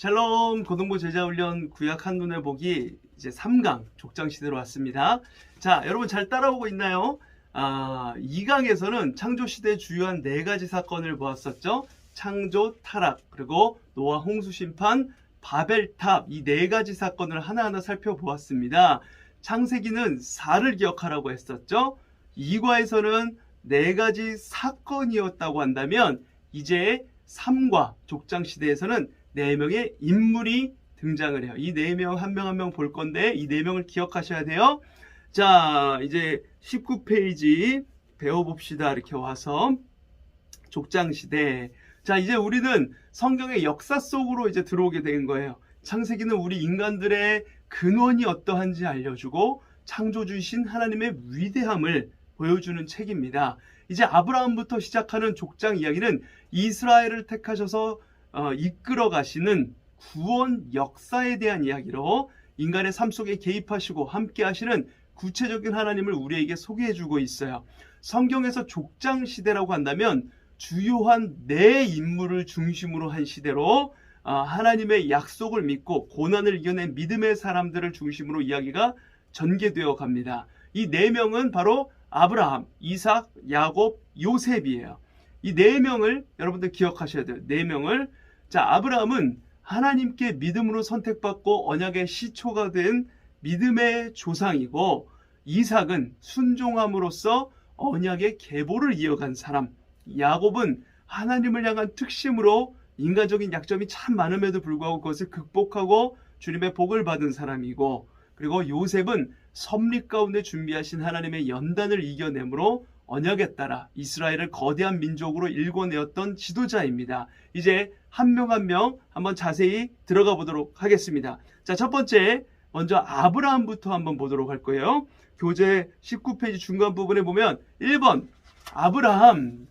샬롬 고등부 제자훈련 구약 한눈에 보기 이제 3강 족장시대로 왔습니다. 자, 여러분 잘 따라오고 있나요? 2강에서는 창조시대의 주요한 4가지 사건을 보았었죠. 창조, 타락, 그리고 노아 홍수 심판, 바벨탑, 이 4가지 사건을 하나하나 살펴보았습니다. 창세기는 4를 기억하라고 했었죠. 2과에서는 4가지 사건이었다고 한다면 이제 3과 족장시대에서는 4명의 인물이 등장을 해요. 이 4명 한 명 한 명 볼 건데 이 4명을 기억하셔야 돼요. 자, 이제 19페이지 배워봅시다. 이렇게 와서 족장시대. 자, 이제 우리는 성경의 역사 속으로 이제 들어오게 된 거예요. 창세기는 우리 인간들의 근원이 어떠한지 알려주고 창조주이신 하나님의 위대함을 보여주는 책입니다. 이제 아브라함부터 시작하는 족장 이야기는 이스라엘을 택하셔서 이끌어 가시는 구원 역사에 대한 이야기로 인간의 삶 속에 개입하시고 함께 하시는 구체적인 하나님을 우리에게 소개해 주고 있어요. 성경에서 족장 시대라고 한다면 주요한 4인물을 중심으로 한 시대로 하나님의 약속을 믿고 고난을 이겨낸 믿음의 사람들을 중심으로 이야기가 전개되어 갑니다. 이 4명은 바로 아브라함, 이삭, 야곱, 요셉이에요. 이 4명을 여러분들 기억하셔야 돼요. 4명을. 자, 아브라함은 하나님께 믿음으로 선택받고 언약의 시초가 된 믿음의 조상이고, 이삭은 순종함으로써 언약의 계보를 이어간 사람, 야곱은 하나님을 향한 특심으로 인간적인 약점이 참 많음에도 불구하고 그것을 극복하고 주님의 복을 받은 사람이고, 그리고 요셉은 섭리 가운데 준비하신 하나님의 연단을 이겨내므로 언약에 따라 이스라엘을 거대한 민족으로 일궈내었던 지도자입니다. 이제 한 명 한 명 한번 자세히 들어가 보도록 하겠습니다. 자, 첫 번째 먼저 아브라함부터 한번 보도록 할 거예요. 교재 19페이지 중간 부분에 보면 1번 아브라함,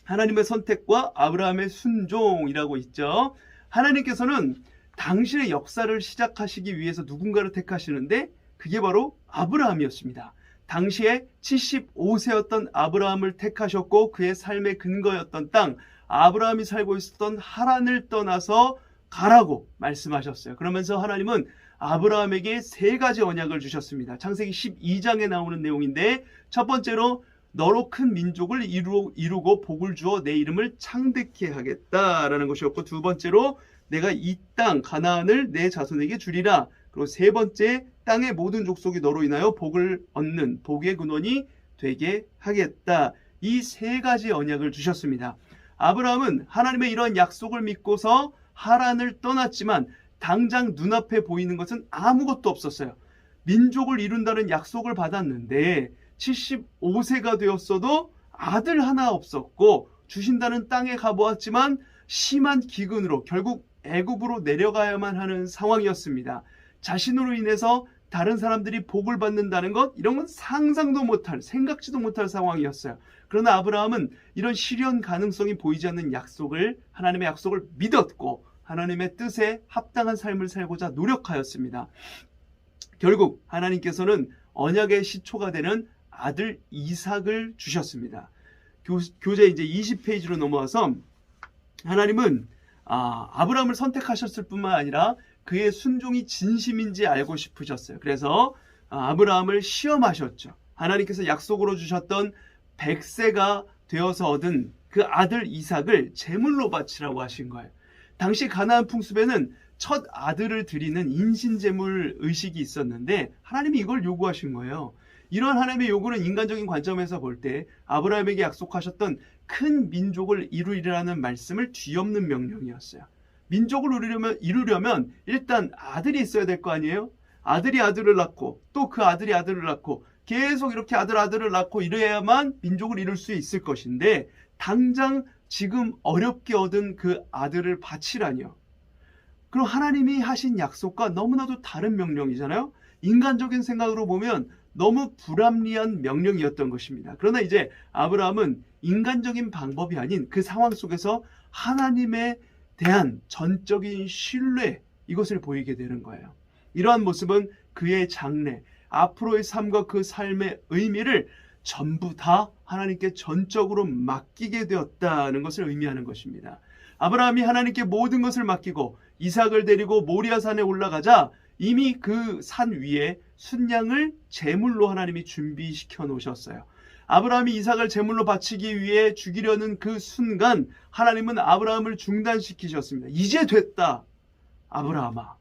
하나님의 선택과 아브라함의 순종이라고 있죠. 하나님께서는 당신의 역사를 시작하시기 위해서 누군가를 택하시는데 그게 바로 아브라함이었습니다. 당시에 75세였던 아브라함을 택하셨고 그의 삶의 근거였던 땅, 아브라함이 살고 있었던 하란을 떠나서 가라고 말씀하셨어요. 그러면서 하나님은 아브라함에게 3가지 언약을 주셨습니다. 창세기 12장에 나오는 내용인데, 첫 번째로 너로 큰 민족을 이루고 복을 주어 내 이름을 창대케 하겠다라는 것이었고, 두 번째로 내가 이 땅 가나안을 내 자손에게 주리라. 그리고 세 번째, 땅의 모든 족속이 너로 인하여 복을 얻는 복의 근원이 되게 하겠다. 이 3가지 언약을 주셨습니다. 아브라함은 하나님의 이러한 약속을 믿고서 하란을 떠났지만 당장 눈앞에 보이는 것은 아무것도 없었어요. 민족을 이룬다는 약속을 받았는데 75세가 되었어도 아들 하나 없었고, 주신다는 땅에 가보았지만 심한 기근으로 결국 애굽으로 내려가야만 하는 상황이었습니다. 자신으로 인해서 다른 사람들이 복을 받는다는 것, 이런 건 상상도 못할, 생각지도 못할 상황이었어요. 그러나 아브라함은 이런 실현 가능성이 보이지 않는 하나님의 약속을 믿었고 하나님의 뜻에 합당한 삶을 살고자 노력하였습니다. 결국 하나님께서는 언약의 시초가 되는 아들 이삭을 주셨습니다. 교재 이제 20페이지로 넘어와서 하나님은 아브라함을 선택하셨을 뿐만 아니라 그의 순종이 진심인지 알고 싶으셨어요. 그래서 아브라함을 시험하셨죠. 하나님께서 약속으로 주셨던 100세가 되어서 얻은 그 아들 이삭을 제물로 바치라고 하신 거예요. 당시 가나안 풍습에는 첫 아들을 드리는 인신제물 의식이 있었는데 하나님이 이걸 요구하신 거예요. 이런 하나님의 요구는 인간적인 관점에서 볼 때 아브라함에게 약속하셨던 큰 민족을 이루리라는 말씀을 뒤엎는 명령이었어요. 민족을 이루려면 일단 아들이 있어야 될 거 아니에요? 아들이 아들을 낳고 또 그 아들이 아들을 낳고 계속 이렇게 아들을 낳고 이래야만 민족을 이룰 수 있을 것인데, 당장 지금 어렵게 얻은 그 아들을 바치라니요. 그럼 하나님이 하신 약속과 너무나도 다른 명령이잖아요. 인간적인 생각으로 보면 너무 불합리한 명령이었던 것입니다. 그러나 이제 아브라함은 인간적인 방법이 아닌 그 상황 속에서 하나님에 대한 전적인 신뢰, 이것을 보이게 되는 거예요. 이러한 모습은 그의 장래, 앞으로의 삶과 그 삶의 의미를 전부 다 하나님께 전적으로 맡기게 되었다는 것을 의미하는 것입니다. 아브라함이 하나님께 모든 것을 맡기고 이삭을 데리고 모리아산에 올라가자 이미 그 산 위에 순양을 제물로 하나님이 준비시켜 놓으셨어요. 아브라함이 이삭을 제물로 바치기 위해 죽이려는 그 순간 하나님은 아브라함을 중단시키셨습니다. 이제 됐다. 아브라함아.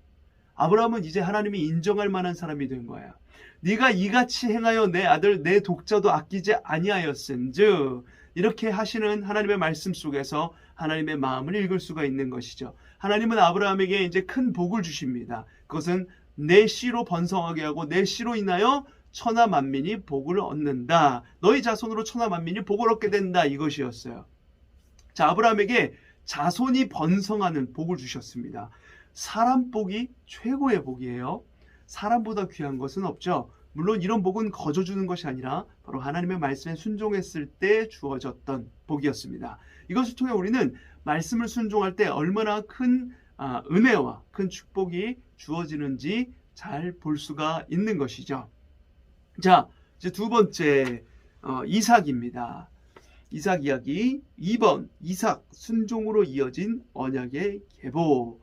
아브라함은 이제 하나님이 인정할 만한 사람이 된 거야. 네가 이같이 행하여 내 아들 내 독자도 아끼지 아니하였은즉, 이렇게 하시는 하나님의 말씀 속에서 하나님의 마음을 읽을 수가 있는 것이죠. 하나님은 아브라함에게 이제 큰 복을 주십니다. 그것은 내 씨로 번성하게 하고 내 씨로 인하여 천하 만민이 복을 얻는다. 너희 자손으로 천하 만민이 복을 얻게 된다. 이것이었어요. 자, 아브라함에게 자손이 번성하는 복을 주셨습니다. 사람 복이 최고의 복이에요. 사람보다 귀한 것은 없죠. 물론 이런 복은 거저 주는 것이 아니라 바로 하나님의 말씀에 순종했을 때 주어졌던 복이었습니다. 이것을 통해 우리는 말씀을 순종할 때 얼마나 큰 은혜와 큰 축복이 주어지는지 잘 볼 수가 있는 것이죠. 자, 이제 두 번째 이삭입니다. 이삭 이야기 2번 이삭 순종으로 이어진 언약의 계보.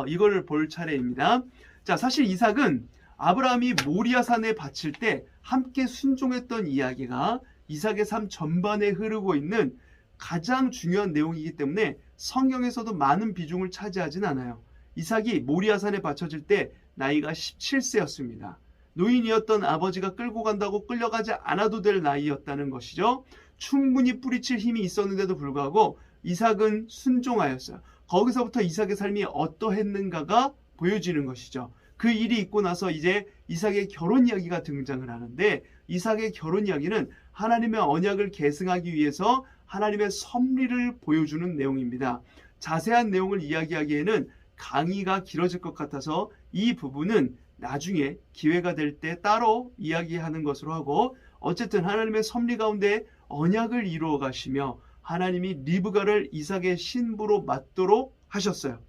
이걸 볼 차례입니다. 자, 사실 이삭은 아브라함이 모리아산에 바칠 때 함께 순종했던 이야기가 이삭의 삶 전반에 흐르고 있는 가장 중요한 내용이기 때문에 성경에서도 많은 비중을 차지하진 않아요. 이삭이 모리아산에 바쳐질 때 나이가 17세였습니다. 노인이었던 아버지가 끌고 간다고 끌려가지 않아도 될 나이였다는 것이죠. 충분히 뿌리칠 힘이 있었는데도 불구하고 이삭은 순종하였어요. 거기서부터 이삭의 삶이 어떠했는가가 보여지는 것이죠. 그 일이 있고 나서 이제 이삭의 결혼 이야기가 등장을 하는데, 이삭의 결혼 이야기는 하나님의 언약을 계승하기 위해서 하나님의 섭리를 보여주는 내용입니다. 자세한 내용을 이야기하기에는 강의가 길어질 것 같아서 이 부분은 나중에 기회가 될 때 따로 이야기하는 것으로 하고, 어쨌든 하나님의 섭리 가운데 언약을 이루어 가시며 하나님이 리브가를 이삭의 신부로 맡도록 하셨어요.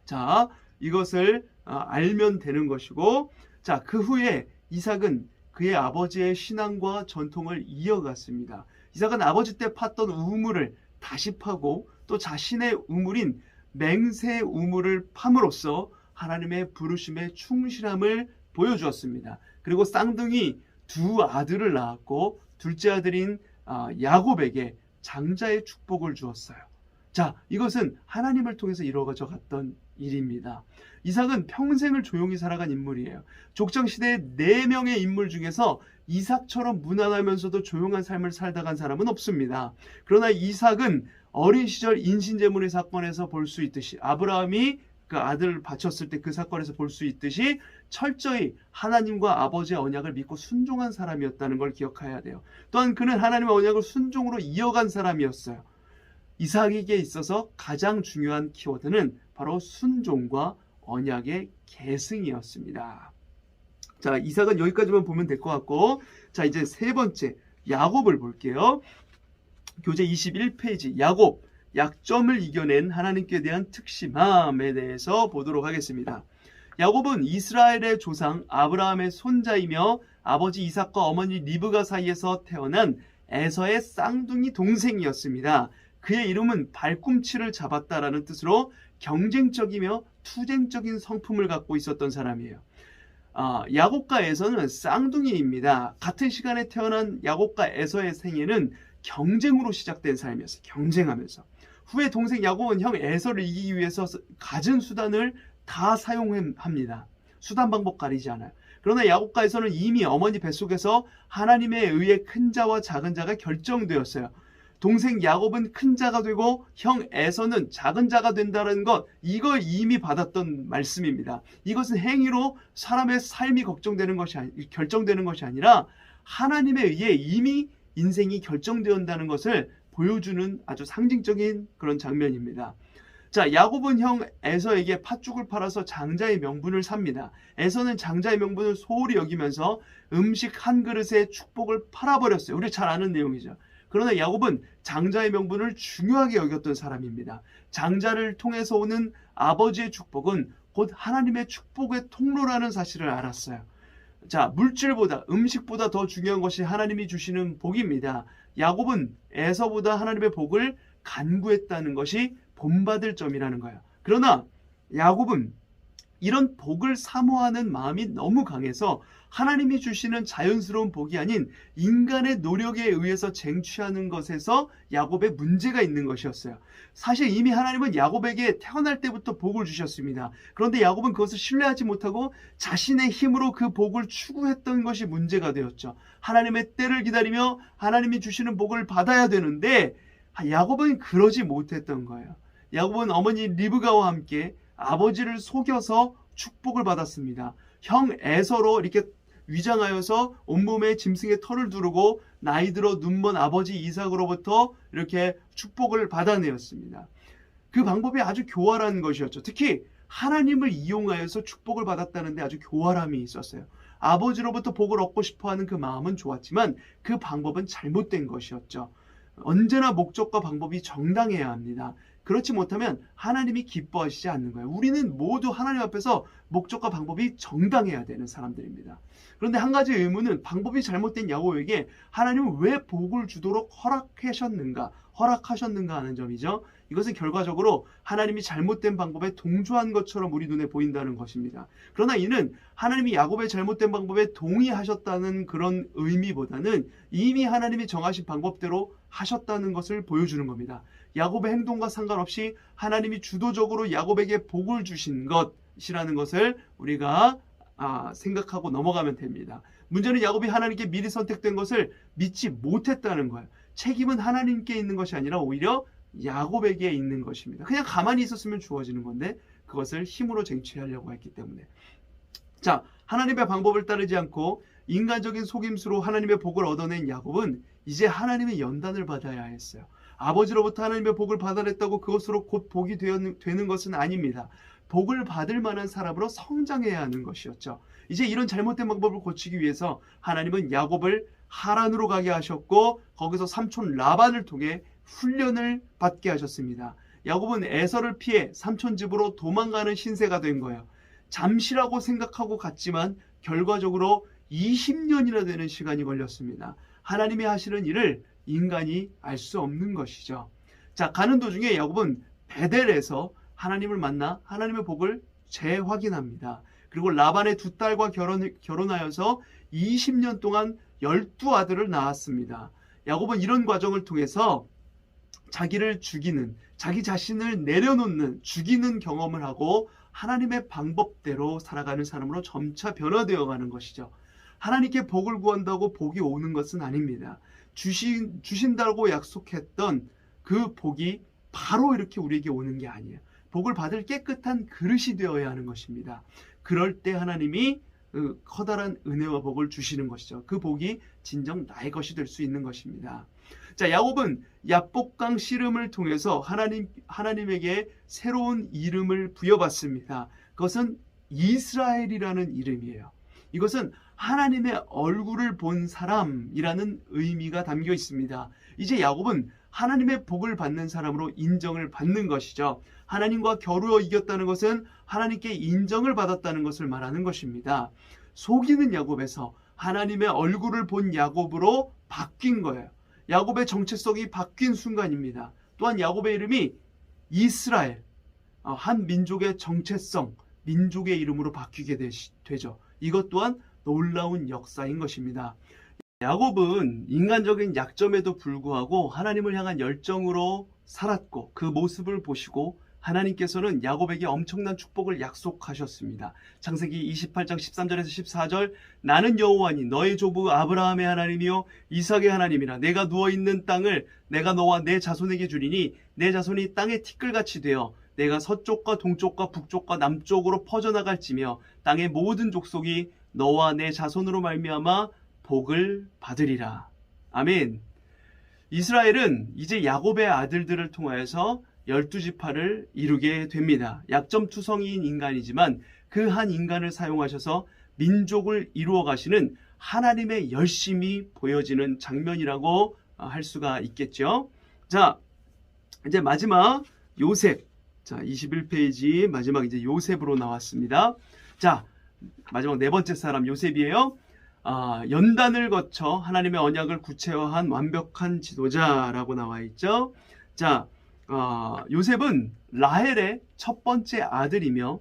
자, 이것을 알면 되는 것이고, 자, 그 후에 이삭은 그의 아버지의 신앙과 전통을 이어갔습니다. 이삭은 아버지 때 팠던 우물을 다시 파고 또 자신의 우물인 맹세 우물을 팜으로써 하나님의 부르심에 충실함을 보여주었습니다. 그리고 쌍둥이 두 아들을 낳았고 둘째 아들인 야곱에게 장자의 축복을 주었어요. 자, 이것은 하나님을 통해서 이루어져 갔던 일입니다. 이삭은 평생을 조용히 살아간 인물이에요. 족장시대의 4명의 인물 중에서 이삭처럼 무난하면서도 조용한 삶을 살다 간 사람은 없습니다. 그러나 이삭은 어린 시절 인신제물의 사건에서 볼 수 있듯이, 아브라함이 그 아들을 바쳤을 때 그 사건에서 볼 수 있듯이 철저히 하나님과 아버지의 언약을 믿고 순종한 사람이었다는 걸 기억해야 돼요. 또한 그는 하나님의 언약을 순종으로 이어간 사람이었어요. 이삭에게 있어서 가장 중요한 키워드는 바로 순종과 언약의 계승이었습니다. 자, 이삭은 여기까지만 보면 될 것 같고, 자, 이제 세 번째 야곱을 볼게요. 교재 21페이지 야곱, 약점을 이겨낸 하나님께 대한 특심함에 대해서 보도록 하겠습니다. 야곱은 이스라엘의 조상 아브라함의 손자이며 아버지 이삭과 어머니 리브가 사이에서 태어난 에서의 쌍둥이 동생이었습니다. 그의 이름은 발꿈치를 잡았다라는 뜻으로 경쟁적이며 투쟁적인 성품을 갖고 있었던 사람이에요. 야곱과 에서는 쌍둥이입니다. 같은 시간에 태어난 야곱과 에서의 생애는 경쟁으로 시작된 삶이었어요. 경쟁하면서. 후에 동생 야곱은 형 에서를 이기기 위해서 갖은 수단을 다 사용합니다. 수단 방법 가리지 않아요. 그러나 야곱과 에서는 이미 어머니 뱃속에서 하나님에 의해 큰 자와 작은 자가 결정되었어요. 동생 야곱은 큰 자가 되고 형 에서는 작은 자가 된다는 것, 이걸 이미 받았던 말씀입니다. 이것은 행위로 사람의 삶이 결정되는 것이 아니라 하나님에 의해 이미 인생이 결정되었다는 것을 보여주는 아주 상징적인 그런 장면입니다. 자, 야곱은 형 에서에게 팥죽을 팔아서 장자의 명분을 삽니다. 에서는 장자의 명분을 소홀히 여기면서 음식 한 그릇의 축복을 팔아버렸어요. 우리 잘 아는 내용이죠. 그러나 야곱은 장자의 명분을 중요하게 여겼던 사람입니다. 장자를 통해서 오는 아버지의 축복은 곧 하나님의 축복의 통로라는 사실을 알았어요. 자, 물질보다, 음식보다 더 중요한 것이 하나님이 주시는 복입니다. 야곱은 에서보다 하나님의 복을 간구했다는 것이 본받을 점이라는 거예요. 그러나 야곱은 이런 복을 사모하는 마음이 너무 강해서 하나님이 주시는 자연스러운 복이 아닌 인간의 노력에 의해서 쟁취하는 것에서 야곱의 문제가 있는 것이었어요. 사실 이미 하나님은 야곱에게 태어날 때부터 복을 주셨습니다. 그런데 야곱은 그것을 신뢰하지 못하고 자신의 힘으로 그 복을 추구했던 것이 문제가 되었죠. 하나님의 때를 기다리며 하나님이 주시는 복을 받아야 되는데 야곱은 그러지 못했던 거예요. 야곱은 어머니 리브가와 함께 아버지를 속여서 축복을 받았습니다. 형 에서로 이렇게 위장하여서 온몸에 짐승의 털을 두르고 나이 들어 눈먼 아버지 이삭으로부터 이렇게 축복을 받아내었습니다. 그 방법이 아주 교활한 것이었죠. 특히 하나님을 이용하여서 축복을 받았다는데 아주 교활함이 있었어요. 아버지로부터 복을 얻고 싶어하는 그 마음은 좋았지만 그 방법은 잘못된 것이었죠. 언제나 목적과 방법이 정당해야 합니다. 그렇지 못하면 하나님이 기뻐하시지 않는 거예요. 우리는 모두 하나님 앞에서 목적과 방법이 정당해야 되는 사람들입니다. 그런데 한 가지 의문은 방법이 잘못된 야곱에게 하나님은 왜 복을 주도록 허락하셨는가 하는 점이죠. 이것은 결과적으로 하나님이 잘못된 방법에 동조한 것처럼 우리 눈에 보인다는 것입니다. 그러나 이는 하나님이 야곱의 잘못된 방법에 동의하셨다는 그런 의미보다는 이미 하나님이 정하신 방법대로 하셨다는 것을 보여주는 겁니다. 야곱의 행동과 상관없이 하나님이 주도적으로 야곱에게 복을 주신 것이라는 것을 우리가 생각하고 넘어가면 됩니다. 문제는 야곱이 하나님께 미리 선택된 것을 믿지 못했다는 거예요. 책임은 하나님께 있는 것이 아니라 오히려 야곱에게 있는 것입니다. 그냥 가만히 있었으면 주어지는 건데 그것을 힘으로 쟁취하려고 했기 때문에. 자, 하나님의 방법을 따르지 않고 인간적인 속임수로 하나님의 복을 얻어낸 야곱은 이제 하나님의 연단을 받아야 했어요. 아버지로부터 하나님의 복을 받아냈다고 그것으로 곧 복이 되는 것은 아닙니다. 복을 받을 만한 사람으로 성장해야 하는 것이었죠. 이제 이런 잘못된 방법을 고치기 위해서 하나님은 야곱을 하란으로 가게 하셨고 거기서 삼촌 라반을 통해 훈련을 받게 하셨습니다. 야곱은 에서를 피해 삼촌 집으로 도망가는 신세가 된 거예요. 잠시라고 생각하고 갔지만 결과적으로 20년이나 되는 시간이 걸렸습니다. 하나님이 하시는 일을 인간이 알 수 없는 것이죠. 자, 가는 도중에 야곱은 베델에서 하나님을 만나 하나님의 복을 재확인합니다. 그리고 라반의 두 딸과 결혼하여서 20년 동안 12아들을 낳았습니다. 야곱은 이런 과정을 통해서 자기를 죽이는, 자기 자신을 내려놓는, 죽이는 경험을 하고 하나님의 방법대로 살아가는 사람으로 점차 변화되어 가는 것이죠. 하나님께 복을 구한다고 복이 오는 것은 아닙니다. 주신다고 약속했던 그 복이 바로 이렇게 우리에게 오는 게 아니에요. 복을 받을 깨끗한 그릇이 되어야 하는 것입니다. 그럴 때 하나님이 커다란 은혜와 복을 주시는 것이죠. 그 복이 진정 나의 것이 될 수 있는 것입니다. 자, 야곱은 야복강 씨름을 통해서 하나님에게 새로운 이름을 부여받습니다. 그것은 이스라엘이라는 이름이에요. 이것은 하나님의 얼굴을 본 사람이라는 의미가 담겨 있습니다. 이제 야곱은 하나님의 복을 받는 사람으로 인정을 받는 것이죠. 하나님과 겨루어 이겼다는 것은 하나님께 인정을 받았다는 것을 말하는 것입니다. 속이는 야곱에서 하나님의 얼굴을 본 야곱으로 바뀐 거예요. 야곱의 정체성이 바뀐 순간입니다. 또한 야곱의 이름이 이스라엘, 한 민족의 정체성, 민족의 이름으로 바뀌게 되죠. 이것 또한 놀라운 역사인 것입니다. 야곱은 인간적인 약점에도 불구하고 하나님을 향한 열정으로 살았고 그 모습을 보시고 하나님께서는 야곱에게 엄청난 축복을 약속하셨습니다. 창세기 28장 13절에서 14절 나는 여호와니 너의 조부 아브라함의 하나님이요 이삭의 하나님이라 내가 누워있는 땅을 내가 너와 내 자손에게 주리니 내 자손이 땅의 티끌같이 되어 내가 서쪽과 동쪽과 북쪽과 남쪽으로 퍼져나갈지며 땅의 모든 족속이 너와 내 자손으로 말미암아 복을 받으리라. 아멘. 이스라엘은 이제 야곱의 아들들을 통하여서 12지파를 이루게 됩니다. 약점투성이인 인간이지만 그 한 인간을 사용하셔서 민족을 이루어 가시는 하나님의 열심이 보여지는 장면이라고 할 수가 있겠죠. 자, 이제 마지막 요셉. 자, 21페이지 마지막 이제 요셉으로 나왔습니다. 자, 마지막 네 번째 사람 요셉이에요. 연단을 거쳐 하나님의 언약을 구체화한 완벽한 지도자라고 나와 있죠. 자, 요셉은 라헬의 첫 번째 아들이며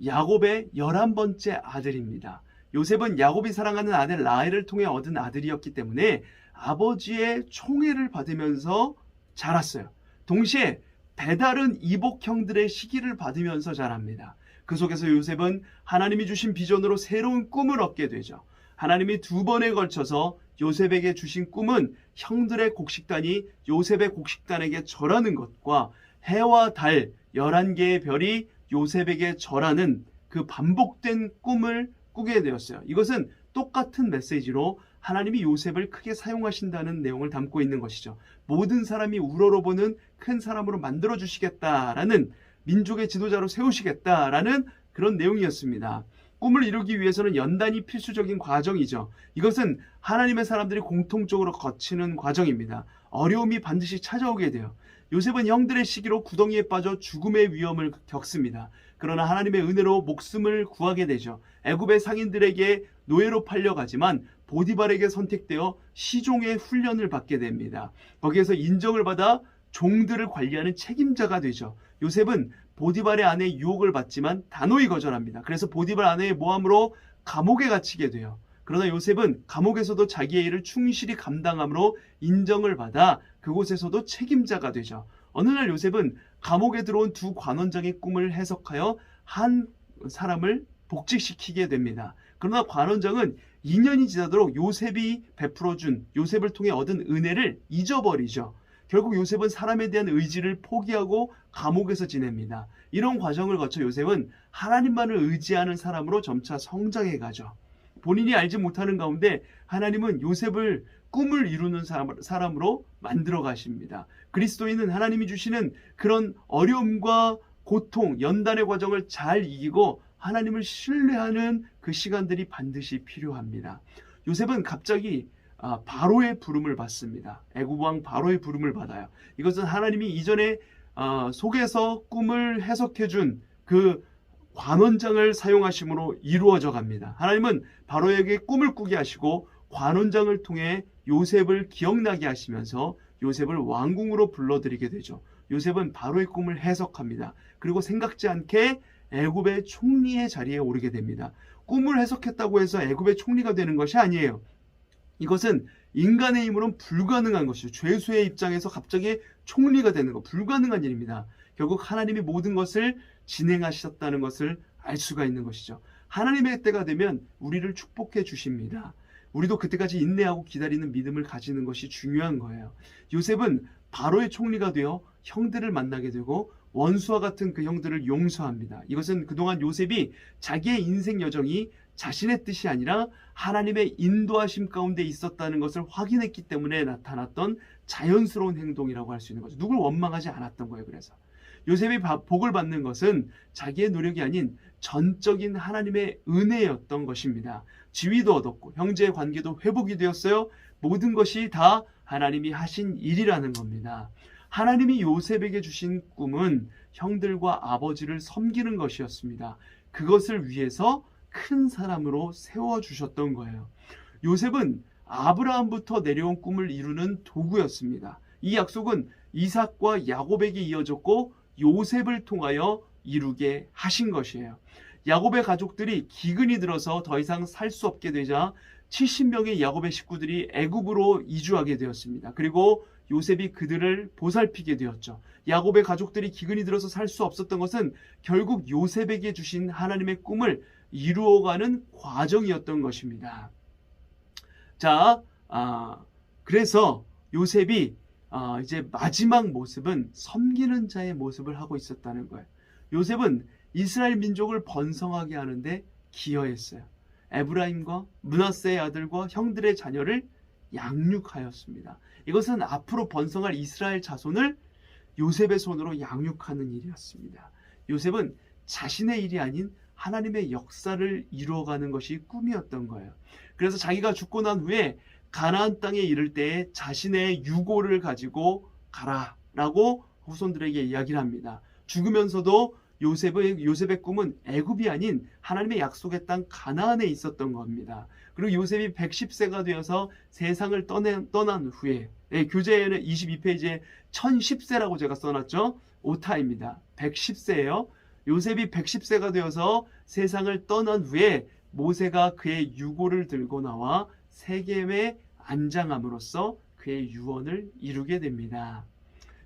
야곱의 11번째 아들입니다. 요셉은 야곱이 사랑하는 아들 라헬을 통해 얻은 아들이었기 때문에 아버지의 총애를 받으면서 자랐어요. 동시에 배다른 이복 형들의 시기를 받으면서 자랍니다. 그 속에서 요셉은 하나님이 주신 비전으로 새로운 꿈을 얻게 되죠. 하나님이 2번에 걸쳐서 요셉에게 주신 꿈은 형들의 곡식단이 요셉의 곡식단에게 절하는 것과 해와 달 11개의 별이 요셉에게 절하는 그 반복된 꿈을 꾸게 되었어요. 이것은 똑같은 메시지로 하나님이 요셉을 크게 사용하신다는 내용을 담고 있는 것이죠. 모든 사람이 우러러보는 큰 사람으로 만들어 주시겠다라는, 민족의 지도자로 세우시겠다라는 그런 내용이었습니다. 꿈을 이루기 위해서는 연단이 필수적인 과정이죠. 이것은 하나님의 사람들이 공통적으로 거치는 과정입니다. 어려움이 반드시 찾아오게 돼요. 요셉은 형들의 시기로 구덩이에 빠져 죽음의 위험을 겪습니다. 그러나 하나님의 은혜로 목숨을 구하게 되죠. 애굽의 상인들에게 노예로 팔려가지만 보디발에게 선택되어 시종의 훈련을 받게 됩니다. 거기에서 인정을 받아 종들을 관리하는 책임자가 되죠. 요셉은 보디발의 아내의 유혹을 받지만 단호히 거절합니다. 그래서 보디발 아내의 모함으로 감옥에 갇히게 돼요. 그러나 요셉은 감옥에서도 자기의 일을 충실히 감당함으로 인정을 받아 그곳에서도 책임자가 되죠. 어느 날 요셉은 감옥에 들어온 2 관원장의 꿈을 해석하여 한 사람을 복직시키게 됩니다. 그러나 관원장은 2년이 지나도록 요셉이 베풀어준, 요셉을 통해 얻은 은혜를 잊어버리죠. 결국 요셉은 사람에 대한 의지를 포기하고 감옥에서 지냅니다. 이런 과정을 거쳐 요셉은 하나님만을 의지하는 사람으로 점차 성장해 가죠. 본인이 알지 못하는 가운데 하나님은 요셉을 꿈을 이루는 사람으로 만들어 가십니다. 그리스도인은 하나님이 주시는 그런 어려움과 고통, 연단의 과정을 잘 이기고 하나님을 신뢰하는 그 시간들이 반드시 필요합니다. 요셉은 갑자기 바로의 부름을 받습니다. 애굽 왕 바로의 부름을 받아요. 이것은 하나님이 이전에 속에서 꿈을 해석해 준 그 관원장을 사용하심으로 이루어져 갑니다. 하나님은 바로에게 꿈을 꾸게 하시고 관원장을 통해 요셉을 기억나게 하시면서 요셉을 왕궁으로 불러들이게 되죠. 요셉은 바로의 꿈을 해석합니다. 그리고 생각지 않게 애굽의 총리의 자리에 오르게 됩니다. 꿈을 해석했다고 해서 애굽의 총리가 되는 것이 아니에요. 이것은 인간의 힘으로는 불가능한 것이죠. 죄수의 입장에서 갑자기 총리가 되는 것, 불가능한 일입니다. 결국 하나님이 모든 것을 진행하셨다는 것을 알 수가 있는 것이죠. 하나님의 때가 되면 우리를 축복해 주십니다. 우리도 그때까지 인내하고 기다리는 믿음을 가지는 것이 중요한 거예요. 요셉은 바로의 총리가 되어 형들을 만나게 되고 원수와 같은 그 형들을 용서합니다. 이것은 그동안 요셉이 자기의 인생 여정이 자신의 뜻이 아니라 하나님의 인도하심 가운데 있었다는 것을 확인했기 때문에 나타났던 자연스러운 행동이라고 할 수 있는 거죠. 누굴 원망하지 않았던 거예요. 그래서 요셉이 복을 받는 것은 자기의 노력이 아닌 전적인 하나님의 은혜였던 것입니다. 지위도 얻었고 형제의 관계도 회복이 되었어요. 모든 것이 다 하나님이 하신 일이라는 겁니다. 하나님이 요셉에게 주신 꿈은 형들과 아버지를 섬기는 것이었습니다. 그것을 위해서 큰 사람으로 세워주셨던 거예요. 요셉은 아브라함부터 내려온 꿈을 이루는 도구였습니다. 이 약속은 이삭과 야곱에게 이어졌고 요셉을 통하여 이루게 하신 것이에요. 야곱의 가족들이 기근이 들어서 더 이상 살 수 없게 되자 70명의 야곱의 식구들이 애굽으로 이주하게 되었습니다. 그리고 요셉이 그들을 보살피게 되었죠. 야곱의 가족들이 기근이 들어서 살 수 없었던 것은 결국 요셉에게 주신 하나님의 꿈을 이루어가는 과정이었던 것입니다. 자, 그래서 요셉이 이제 마지막 모습은 섬기는 자의 모습을 하고 있었다는 거예요. 요셉은 이스라엘 민족을 번성하게 하는데 기여했어요. 에브라임과 므낫세의 아들과 형들의 자녀를 양육하였습니다. 이것은 앞으로 번성할 이스라엘 자손을 요셉의 손으로 양육하는 일이었습니다. 요셉은 자신의 일이 아닌 하나님의 역사를 이루어가는 것이 꿈이었던 거예요. 그래서 자기가 죽고 난 후에 가나안 땅에 이를 때에 자신의 유고를 가지고 가라라고 후손들에게 이야기를 합니다. 죽으면서도 요셉의 꿈은 애굽이 아닌 하나님의 약속의 땅 가나안에 있었던 겁니다. 그리고 요셉이 110세가 되어서 세상을 떠난 후에, 교재에는 22페이지에 1010세라고 제가 써놨죠. 오타입니다. 110세예요. 요셉이 110세가 되어서 세상을 떠난 후에 모세가 그의 유고를 들고 나와 세겜에 안장함으로써 그의 유언을 이루게 됩니다.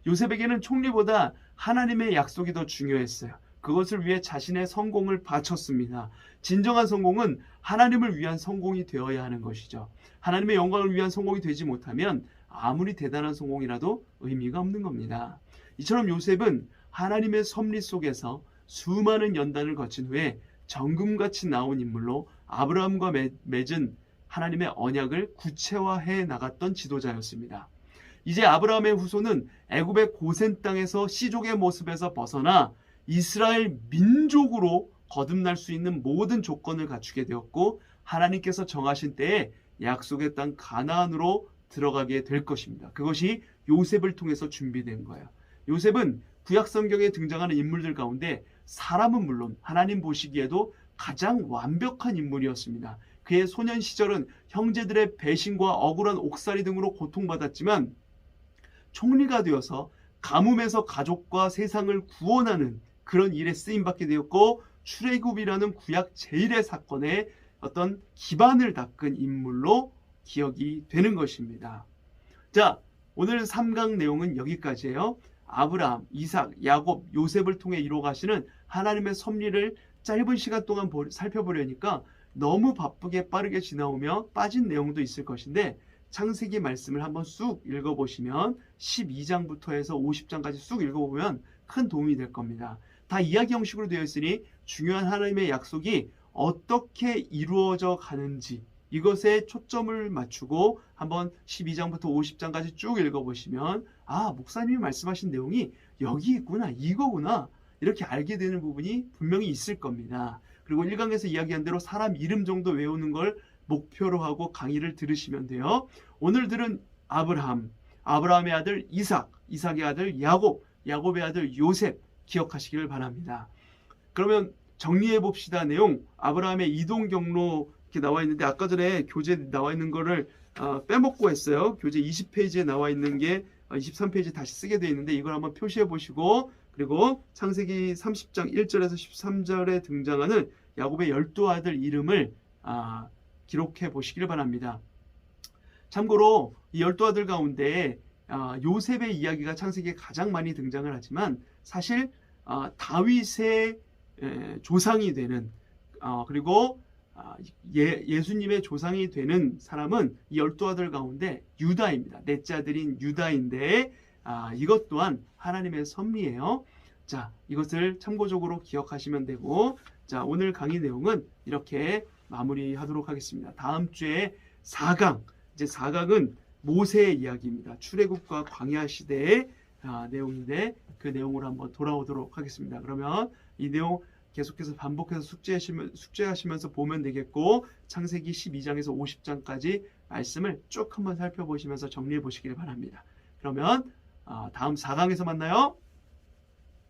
요셉에게는 총리보다 하나님의 약속이 더 중요했어요. 그것을 위해 자신의 성공을 바쳤습니다. 진정한 성공은 하나님을 위한 성공이 되어야 하는 것이죠. 하나님의 영광을 위한 성공이 되지 못하면 아무리 대단한 성공이라도 의미가 없는 겁니다. 이처럼 요셉은 하나님의 섭리 속에서 수많은 연단을 거친 후에 정금같이 나온 인물로 아브라함과 맺은 하나님의 언약을 구체화해 나갔던 지도자였습니다. 이제 아브라함의 후손은 애굽의 고센 땅에서 씨족의 모습에서 벗어나 이스라엘 민족으로 거듭날 수 있는 모든 조건을 갖추게 되었고, 하나님께서 정하신 때에 약속의 땅 가나안으로 들어가게 될 것입니다. 그것이 요셉을 통해서 준비된 거예요. 요셉은 구약 성경에 등장하는 인물들 가운데 사람은 물론 하나님 보시기에도 가장 완벽한 인물이었습니다. 그의 소년 시절은 형제들의 배신과 억울한 옥살이 등으로 고통받았지만 총리가 되어서 가뭄에서 가족과 세상을 구원하는 그런 일에 쓰임받게 되었고, 출애굽이라는 구약 제1의 사건에 어떤 기반을 닦은 인물로 기억이 되는 것입니다. 자, 오늘 3강 내용은 여기까지예요. 아브라함, 이삭, 야곱, 요셉을 통해 이루어가시는 하나님의 섭리를 짧은 시간 동안 살펴보려니까 너무 바쁘게 빠르게 지나오며 빠진 내용도 있을 것인데, 창세기 말씀을 한번 쑥 읽어보시면 12장부터 해서 50장까지 쑥 읽어보면 큰 도움이 될 겁니다. 다 이야기 형식으로 되어 있으니 중요한 하나님의 약속이 어떻게 이루어져 가는지 이것에 초점을 맞추고 한번 12장부터 50장까지 쭉 읽어보시면, 아, 목사님이 말씀하신 내용이 여기 있구나, 이거구나, 이렇게 알게 되는 부분이 분명히 있을 겁니다. 그리고 1강에서 이야기한 대로 사람 이름 정도 외우는 걸 목표로 하고 강의를 들으시면 돼요. 오늘 들은 아브라함, 아브라함의 아들 이삭, 이삭의 아들 야곱, 야곱의 아들 요셉 기억하시길 바랍니다. 그러면 정리해 봅시다. 내용, 아브라함의 이동 경로 이렇게 나와 있는데, 아까 전에 교재에 나와 있는 거를 빼먹고 했어요. 교재 20페이지에 나와 있는 게 23페이지 다시 쓰게 되어 있는데, 이걸 한번 표시해 보시고, 그리고 창세기 30장 1절에서 13절에 등장하는 야곱의 12아들 이름을 기록해 보시길 바랍니다. 참고로 이 12아들 가운데 요셉의 이야기가 창세기에 가장 많이 등장을 하지만, 사실 다윗의 조상이 되는 그리고 예수님의 조상이 되는 사람은 이 12아들 가운데 유다입니다. 넷째 아들인 유다인데, 이것 또한 하나님의 섭리예요. 자, 이것을 참고적으로 기억하시면 되고, 자, 오늘 강의 내용은 이렇게 마무리하도록 하겠습니다. 다음 주에 4강, 이제 4강은 모세의 이야기입니다. 출애굽과 광야 시대의 내용인데, 그 내용으로 한번 돌아오도록 하겠습니다. 그러면 이 내용 계속해서 반복해서 숙제하시면서 보면 되겠고, 창세기 12장에서 50장까지 말씀을 쭉 한번 살펴보시면서 정리해 보시길 바랍니다. 그러면 다음 4강에서 만나요.